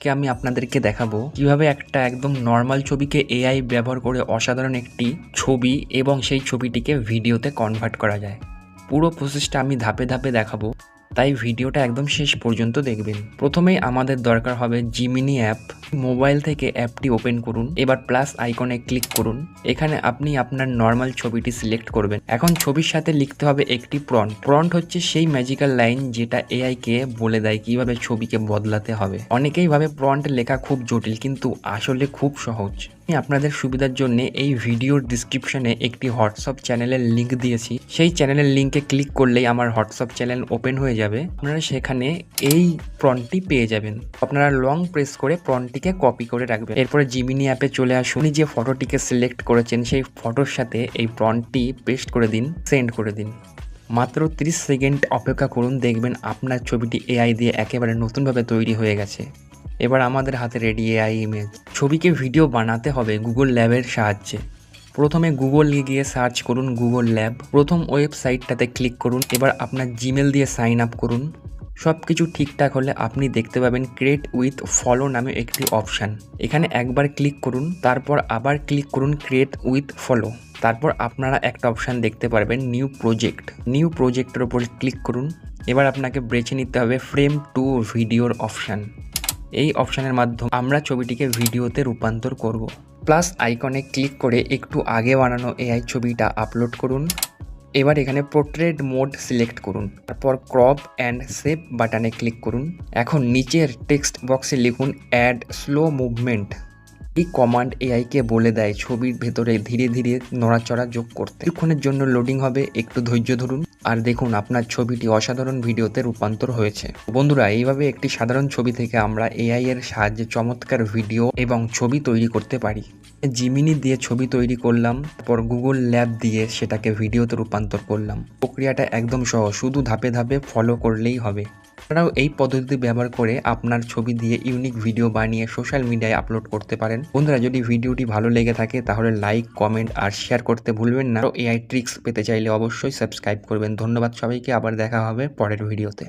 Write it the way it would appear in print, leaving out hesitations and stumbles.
আজকে আমি আপনাদেরকে দেখাবো কিভাবে একটা একদম নর্মাল ছবিকে এআই ব্যবহার করে অসাধারণ একটি ছবি এবং সেই ছবিটিকে ভিডিওতে কনভার্ট করা যায়। পুরো প্রসেসটা আমি ধাপে ধাপে দেখাবো, তাই ভিডিওটা একদম শেষ পর্যন্ত দেখবেন। প্রথমেই আমাদের দরকার হবে জিমিনি অ্যাপ। মোবাইল থেকে অ্যাপটি ওপেন করুন, এবার প্লাস আইকনে ক্লিক করুন। এখানে আপনি আপনার নর্মাল ছবিটি সিলেক্ট করবেন। এখন ছবির সাথে লিখতে হবে একটি প্রম্পট। প্রম্পট হচ্ছে সেই ম্যাজিক্যাল লাইন যেটা এআই কে বলে দেয় কিভাবে ছবিকে বদলাতে হবে। অনেকেই ভাবে প্রম্পট লেখা খুব জটিল, কিন্তু আসলে খুব সহজ। আমি আপনাদের সুবিধার জন্য এই ভিডিওর ডিসক্রিপশনে একটি হোয়াটসঅ্যাপ চ্যানেলের লিঙ্ক দিয়েছি। সেই চ্যানেলের লিঙ্কে ক্লিক করলেই আমার হোয়াটসঅ্যাপ চ্যানেল ওপেন হয়ে যাবে। আপনারা সেখানে এই প্রম্পটটি পেয়ে যাবেন। আপনারা লং প্রেস করে প্রম্পটটিকে কপি করে রাখবেন। এরপরে জিমিনি অ্যাপে চলে আসুন। যে ফটোটিকে সিলেক্ট করেছেন সেই ফটোর সাথে এই প্রম্পটটি পেস্ট করে দিন, সেন্ড করে দিন। মাত্র 30 সেকেন্ড অপেক্ষা করুন, দেখবেন আপনার ছবিটি এআই দিয়ে একেবারে নতুনভাবে তৈরি হয়ে গেছে। এবার আমাদের হাতে রেডি এআই ইমেজ। ছবিকে ভিডিও বানাতে হবে গুগল ল্যাবের সাহায্যে। প্রথমে গুগলে গিয়ে সার্চ করুন গুগল ল্যাব। প্রথম ওয়েবসাইটটাতে ক্লিক করুন। এবার আপনার জিমেল দিয়ে সাইন আপ করুন। সব কিছু ঠিকঠাক হলে আপনি দেখতে পাবেন ক্রিয়েট উইথ ফলো নামে একটি অপশান। এখানে একবার ক্লিক করুন, তারপর আবার ক্লিক করুন ক্রিয়েট উইথ ফলো। তারপর আপনারা একটা অপশান দেখতে পারবেন নিউ প্রজেক্ট। নিউ প্রজেক্টের উপর ক্লিক করুন। এবার আপনাকে বেছে নিতে হবে ফ্রেম টু ভিডিওর অপশান। এই অপশানের মাধ্যমে আমরা ছবিটিকে ভিডিওতে রূপান্তর করব। প্লাস আইকনে ক্লিক করে একটু আগে বানানো এআই ছবিটা আপলোড করুন। এবার এখানে পোর্ট্রেট মোড সিলেক্ট করুন, তারপর ক্রপ অ্যান্ড সেভ বাটনে ক্লিক করুন। এখন নিচের টেক্সট বক্সে লিখুন অ্যাড স্লো মুভমেন্ট। এই কমান্ড এআইকে বলে দেয় ছবির ভেতরে ধীরে ধীরে নড়াচড়া যোগ করতে। কিছুক্ষণের জন্য লোডিং হবে, একটু ধৈর্য ধরুন আর দেখুন আপনার ছবিটি অসাধারণ ভিডিওতে রূপান্তর হয়েছে। বন্ধুরা, এইভাবে একটি সাধারণ ছবি থেকে আমরা এআই এর সাহায্যে চমৎকার ভিডিও এবং ছবি তৈরি করতে পারি। জিমিনি দিয়ে ছবি তৈরি করলাম, তারপর গুগল ল্যাব দিয়ে সেটাকে ভিডিওতে রূপান্তর করলাম। প্রক্রিয়াটা একদম সহজ, শুধু ধাপে ধাপে ফলো করলেই হবে। আপনারাও এই পদ্ধতি ব্যবহার করে আপনার ছবি দিয়ে ইউনিক ভিডিও বানিয়ে সোশ্যাল মিডিয়ায় আপলোড করতে পারেন। বন্ধুরা, যদি ভিডিওটি ভালো লেগে থাকে তাহলে লাইক, কমেন্ট আর শেয়ার করতে ভুলবেন না। এআই ট্রিক্স পেতে চাইলে অবশ্যই সাবস্ক্রাইব করবেন। ধন্যবাদ সবাইকে, আবার দেখা হবে পরের ভিডিওতে।